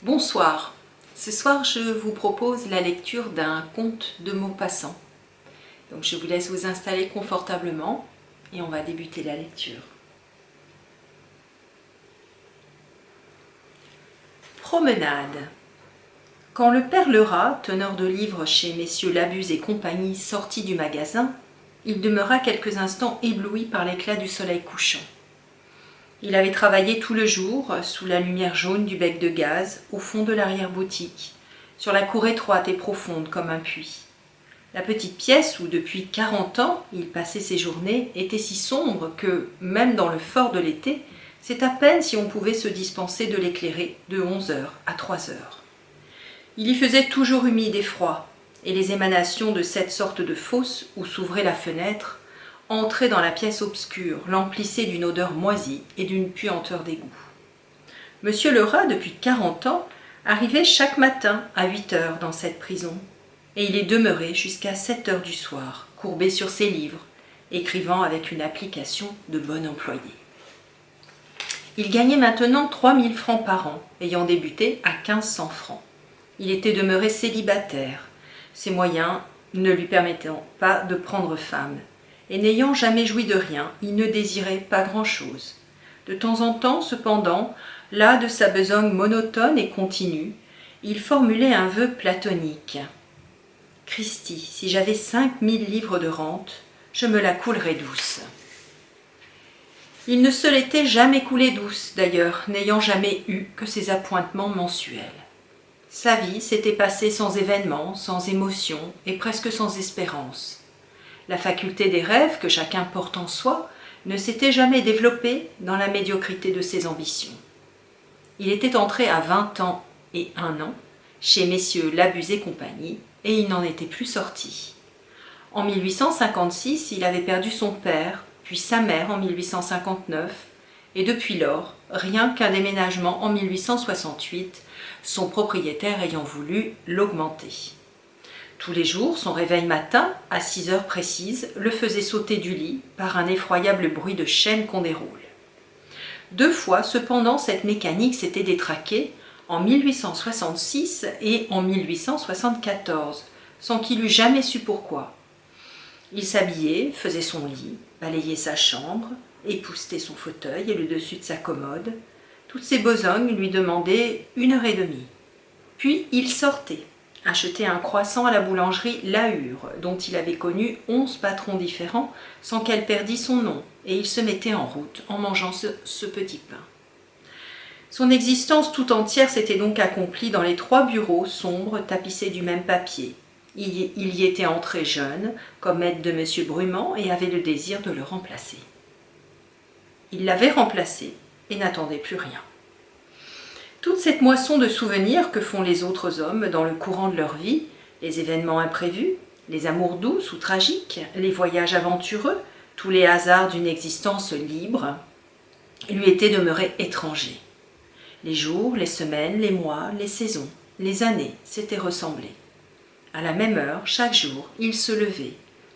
Bonsoir. Ce soir, je vous propose la lecture d'un conte de Maupassant. Donc, je vous laisse vous installer confortablement et on va débuter la lecture. Promenade. Quand le père Lerat, teneur de livres chez messieurs Labuse et compagnie, sortit du magasin, il demeura quelques instants ébloui par l'éclat du soleil couchant. Il avait travaillé tout le jour, sous la lumière jaune du bec de gaz, au fond de l'arrière-boutique, sur la cour étroite et profonde comme un puits. La petite pièce où, depuis 40 ans, il passait ses journées, était si sombre que, même dans le fort de l'été, c'est à peine si on pouvait se dispenser de l'éclairer de 11h à 3h. Il y faisait toujours humide et froid, et les émanations de cette sorte de fosse où s'ouvrait la fenêtre entraient dans la pièce obscure, l'emplissaient d'une odeur moisie et d'une puanteur d'égout. Monsieur Lerat, depuis 40 ans, arrivait chaque matin à 8h dans cette prison, et il y demeurait jusqu'à 7h du soir, courbé sur ses livres, écrivant avec une application de bon employé. Il gagnait maintenant 3000 francs par an, ayant débuté à 1500 francs. Il était demeuré célibataire, ses moyens ne lui permettant pas de prendre femme, et n'ayant jamais joui de rien, il ne désirait pas grand-chose. De temps en temps, cependant, las de sa besogne monotone et continue, il formulait un vœu platonique. « Christi, si j'avais 5000 livres de rente, je me la coulerais douce. » Il ne se l'était jamais coulée douce, d'ailleurs, n'ayant jamais eu que ses appointements mensuels. Sa vie s'était passée sans événements, sans émotion et presque sans espérance. La faculté des rêves que chacun porte en soi ne s'était jamais développée dans la médiocrité de ses ambitions. Il était entré à 20 ans et 1 an chez messieurs Labuse et compagnie, et il n'en était plus sorti. En 1856, il avait perdu son père, puis sa mère en 1859, et depuis lors, rien qu'un déménagement en 1868, son propriétaire ayant voulu l'augmenter. Tous les jours, son réveil matin, à 6h précises, le faisait sauter du lit par un effroyable bruit de chaîne qu'on déroule. 2 fois, cependant, cette mécanique s'était détraquée, en 1866 et en 1874, sans qu'il eût jamais su pourquoi. Il s'habillait, faisait son lit, balayait sa chambre, époussetait son fauteuil et le dessus de sa commode. Toutes ces besognes lui demandaient 1h30. Puis il sortait, achetait un croissant à la boulangerie Lahure, dont il avait connu 11 patrons différents sans qu'elle perdît son nom, et il se mettait en route en mangeant ce petit pain. Son existence tout entière s'était donc accomplie dans les 3 bureaux sombres tapissés du même papier. Il y était entré jeune, comme aide de M. Brumand, et avait le désir de le remplacer. Il l'avait remplacé et n'attendait plus rien. Toute cette moisson de souvenirs que font les autres hommes dans le courant de leur vie, les événements imprévus, les amours douces ou tragiques, les voyages aventureux, tous les hasards d'une existence libre, lui étaient demeurés étrangers. Les jours, les semaines, les mois, les saisons, les années s'étaient ressemblés. À la même heure, chaque jour, il se levait,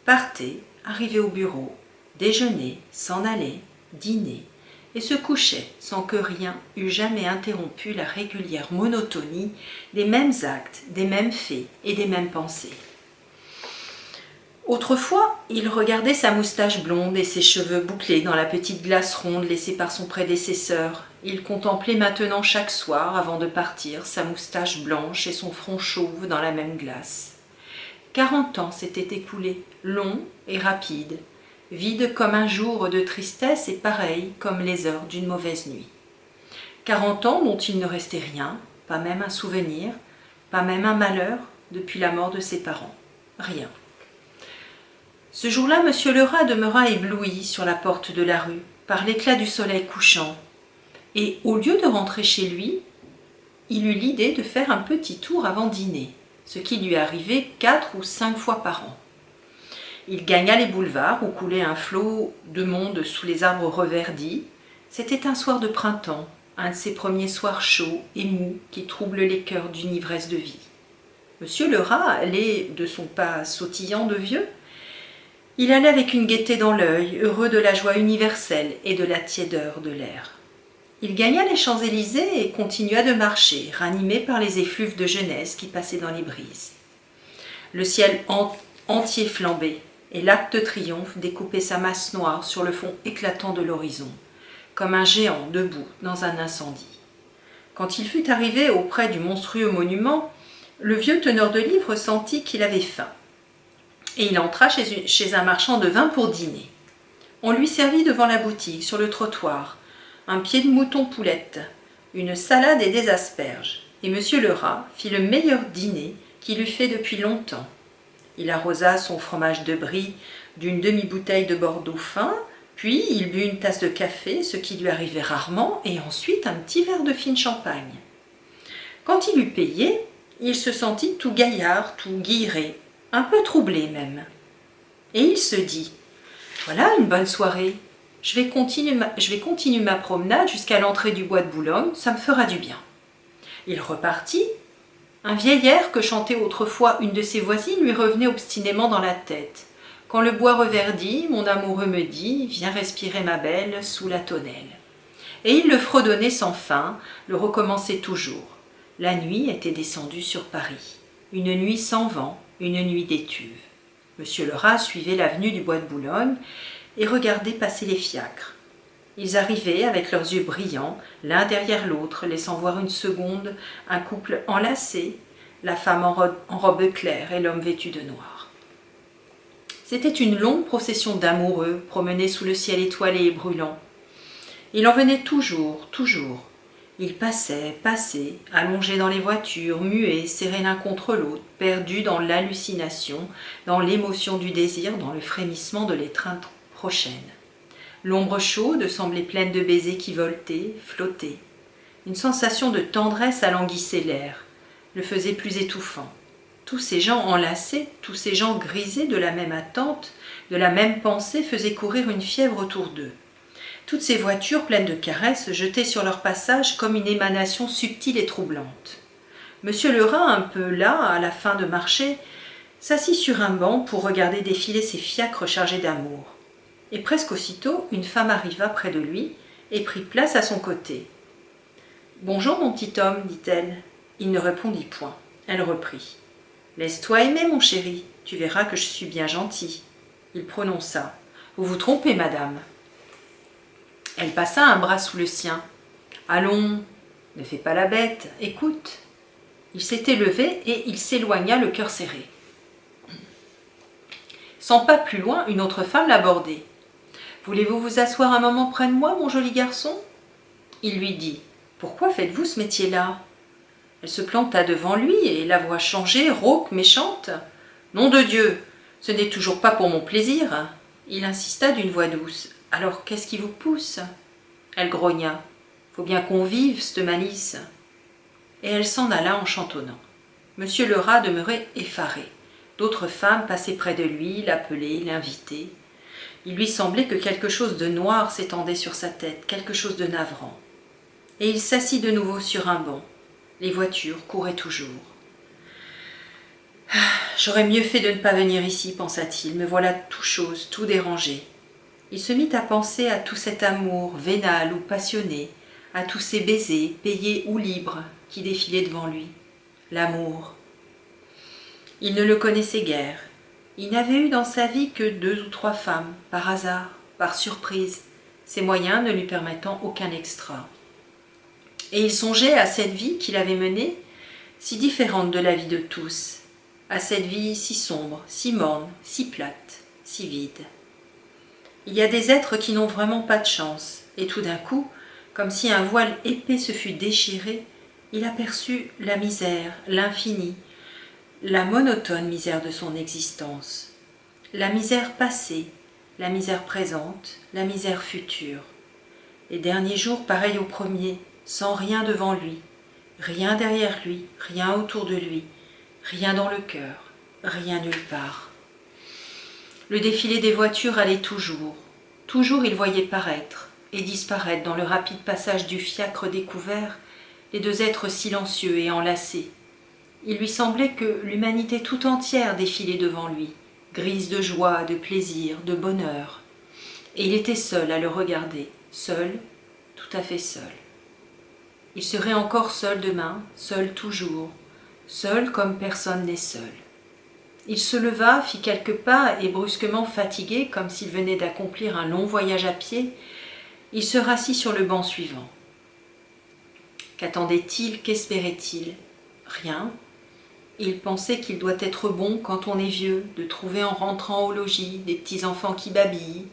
partait, arrivait au bureau, déjeunait, s'en allait, dînait, et se couchait sans que rien eût jamais interrompu la régulière monotonie des mêmes actes, des mêmes faits et des mêmes pensées. Autrefois, il regardait sa moustache blonde et ses cheveux bouclés dans la petite glace ronde laissée par son prédécesseur. Il contemplait maintenant chaque soir, avant de partir, sa moustache blanche et son front chauve dans la même glace. 40 ans s'étaient écoulés, longs et rapides, vide comme un jour de tristesse et pareil comme les heures d'une mauvaise nuit. 40 ans dont il ne restait rien, pas même un souvenir, pas même un malheur depuis la mort de ses parents. Rien. Ce jour-là, M. Lerat demeura ébloui sur la porte de la rue par l'éclat du soleil couchant, et au lieu de rentrer chez lui, il eut l'idée de faire un petit tour avant dîner, ce qui lui arrivait 4 ou 5 fois par an. Il gagna les boulevards où coulait un flot de monde sous les arbres reverdis. C'était un soir de printemps, un de ces premiers soirs chauds et mous qui troublent les cœurs d'une ivresse de vie. M. Lerat allait de son pas sautillant de vieux. Il allait avec une gaieté dans l'œil, heureux de la joie universelle et de la tiédeur de l'air. Il gagna les Champs-Élysées et continua de marcher, ranimé par les effluves de jeunesse qui passaient dans les brises. Le ciel entier flambait, et l'Arc de Triomphe découpait sa masse noire sur le fond éclatant de l'horizon, comme un géant debout dans un incendie. Quand il fut arrivé auprès du monstrueux monument, le vieux teneur de livres sentit qu'il avait faim, et il entra chez un marchand de vin pour dîner. On lui servit devant la boutique, sur le trottoir, un pied de mouton poulette, une salade et des asperges, et monsieur le rat fit le meilleur dîner qu'il eût fait depuis longtemps. Il arrosa son fromage de brie d'une demi-bouteille de Bordeaux fin, puis il but une tasse de café, ce qui lui arrivait rarement, et ensuite un petit verre de fine champagne. Quand il eut payé, il se sentit tout gaillard, tout guilleret, un peu troublé même. Et il se dit « Voilà une bonne soirée. Je vais continuer ma promenade jusqu'à l'entrée du bois de Boulogne, ça me fera du bien. » Il repartit. Un vieil air que chantait autrefois une de ses voisines lui revenait obstinément dans la tête. Quand le bois reverdit, mon amoureux me dit « Viens respirer ma belle sous la tonnelle. » Et il le fredonnait sans fin, le recommençait toujours. La nuit était descendue sur Paris. Une nuit sans vent, une nuit d'étuve. Monsieur le rat suivait l'avenue du bois de Boulogne et regardait passer les fiacres. Ils arrivaient avec leurs yeux brillants, l'un derrière l'autre, laissant voir une seconde un couple enlacé, la femme en robe claire et l'homme vêtu de noir. C'était une longue procession d'amoureux promenés sous le ciel étoilé et brûlant. Il en venait toujours, toujours. Ils passaient, allongés dans les voitures, muets, serrés l'un contre l'autre, perdus dans l'hallucination, dans l'émotion du désir, dans le frémissement de l'étreinte prochaine. L'ombre chaude semblait pleine de baisers qui voltaient, flottaient. Une sensation de tendresse alanguissait l'air, le faisait plus étouffant. Tous ces gens enlacés, tous ces gens grisés de la même attente, de la même pensée faisaient courir une fièvre autour d'eux. Toutes ces voitures pleines de caresses jetaient sur leur passage comme une émanation subtile et troublante. Monsieur le rat, un peu las, à la fin de marcher, s'assit sur un banc pour regarder défiler ces fiacres chargés d'amour. Et presque aussitôt, une femme arriva près de lui et prit place à son côté. « Bonjour, mon petit homme, dit-elle. » Il ne répondit point. Elle reprit. « Laisse-toi aimer, mon chéri, tu verras que je suis bien gentil. » Il prononça. « Vous vous trompez, madame. » Elle passa un bras sous le sien. « Allons, ne fais pas la bête, écoute. » Il s'était levé et il s'éloigna le cœur serré. 100 pas plus loin, une autre femme l'abordait. « Voulez-vous vous asseoir un moment près de moi, mon joli garçon ?» Il lui dit « Pourquoi faites-vous ce métier-là » Elle se planta devant lui et la voix changée, rauque, méchante. « Nom de Dieu, ce n'est toujours pas pour mon plaisir. » Il insista d'une voix douce. « Alors qu'est-ce qui vous pousse ?» Elle grogna. « Faut bien qu'on vive, cette malice. » Et elle s'en alla en chantonnant. Monsieur le rat demeurait effaré. D'autres femmes passaient près de lui, l'appelaient, l'invitaient. Il lui semblait que quelque chose de noir s'étendait sur sa tête, quelque chose de navrant. Et il s'assit de nouveau sur un banc. Les voitures couraient toujours. « J'aurais mieux fait de ne pas venir ici, pensa-t-il, me voilà tout chose, tout dérangé. » Il se mit à penser à tout cet amour, vénal ou passionné, à tous ces baisers, payés ou libres, qui défilaient devant lui. L'amour. Il ne le connaissait guère. Il n'avait eu dans sa vie que 2 ou 3 femmes, par hasard, par surprise, ses moyens ne lui permettant aucun extra. Et il songeait à cette vie qu'il avait menée, si différente de la vie de tous, à cette vie si sombre, si morne, si plate, si vide. Il y a des êtres qui n'ont vraiment pas de chance, et tout d'un coup, comme si un voile épais se fût déchiré, il aperçut la misère, l'infini, la monotone misère de son existence, la misère passée, la misère présente, la misère future. Les derniers jours pareils aux premiers, sans rien devant lui, rien derrière lui, rien autour de lui, rien dans le cœur, rien nulle part. Le défilé des voitures allait toujours. Toujours il voyait paraître et disparaître dans le rapide passage du fiacre découvert les 2 êtres silencieux et enlacés. Il lui semblait que l'humanité tout entière défilait devant lui, grise de joie, de plaisir, de bonheur. Et il était seul à le regarder, seul, tout à fait seul. Il serait encore seul demain, seul toujours, seul comme personne n'est seul. Il se leva, fit quelques pas et brusquement fatigué, comme s'il venait d'accomplir un long voyage à pied, il se rassit sur le banc suivant. Qu'attendait-il, qu'espérait-il? Rien. Il pensait qu'il doit être bon quand on est vieux, de trouver en rentrant au logis des petits-enfants qui babillent.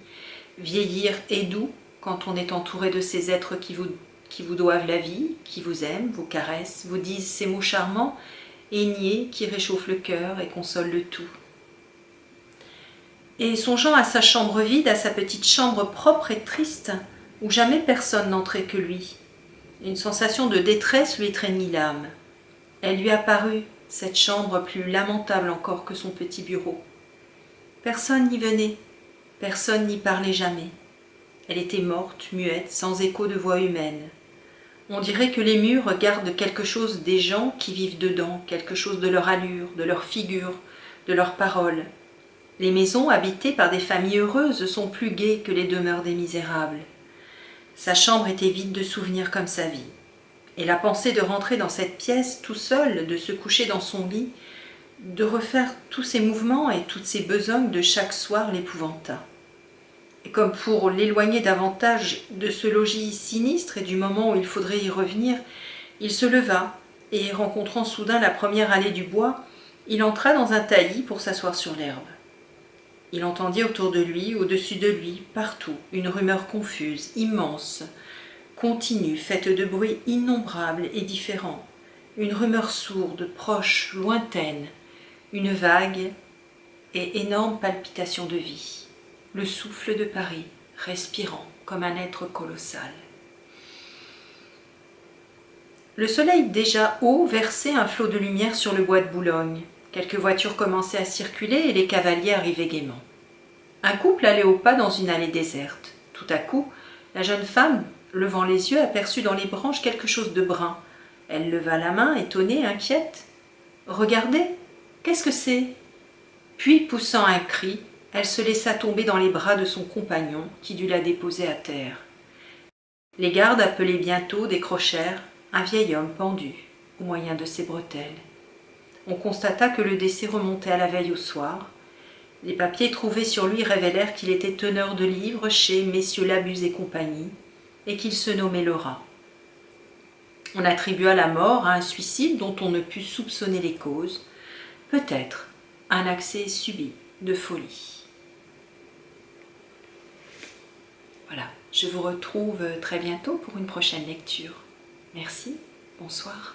Vieillir est doux quand on est entouré de ces êtres qui vous doivent la vie, qui vous aiment, vous caressent, vous disent ces mots charmants et niais qui réchauffent le cœur et consolent le tout. Et songeant à sa chambre vide, à sa petite chambre propre et triste, où jamais personne n'entrait que lui, une sensation de détresse lui étreignit l'âme. Elle lui apparut, cette chambre plus lamentable encore que son petit bureau. Personne n'y venait, personne n'y parlait jamais. Elle était morte, muette, sans écho de voix humaine. On dirait que les murs gardent quelque chose des gens qui vivent dedans, quelque chose de leur allure, de leur figure, de leurs paroles. Les maisons habitées par des familles heureuses sont plus gaies que les demeures des misérables. Sa chambre était vide de souvenirs comme sa vie. Et la pensée de rentrer dans cette pièce tout seul, de se coucher dans son lit, de refaire tous ses mouvements et toutes ses besognes de chaque soir l'épouvanta. Et comme pour l'éloigner davantage de ce logis sinistre et du moment où il faudrait y revenir, il se leva et, rencontrant soudain la première allée du bois, il entra dans un taillis pour s'asseoir sur l'herbe. Il entendit autour de lui, au-dessus de lui, partout, une rumeur confuse, immense, continue, faite de bruits innombrables et différents, une rumeur sourde, proche, lointaine, une vague et énorme palpitation de vie, le souffle de Paris, respirant comme un être colossal. Le soleil déjà haut versait un flot de lumière sur le bois de Boulogne. Quelques voitures commençaient à circuler et les cavaliers arrivaient gaiement. Un couple allait au pas dans une allée déserte. Tout à coup, la jeune femme, levant les yeux, aperçut dans les branches quelque chose de brun. Elle leva la main, étonnée, inquiète. « Regardez, qu'est-ce que c'est ?» Puis, poussant un cri, elle se laissa tomber dans les bras de son compagnon, qui dut la déposer à terre. Les gardes, appelés bientôt, décrochèrent un vieil homme pendu au moyen de ses bretelles. On constata que le décès remontait à la veille au soir. Les papiers trouvés sur lui révélèrent qu'il était teneur de livres chez messieurs Labuse et compagnie, et qu'il se nommait Laura. On attribua la mort à un suicide dont on ne put soupçonner les causes, peut-être un accès subit de folie. Voilà, je vous retrouve très bientôt pour une prochaine lecture. Merci, bonsoir.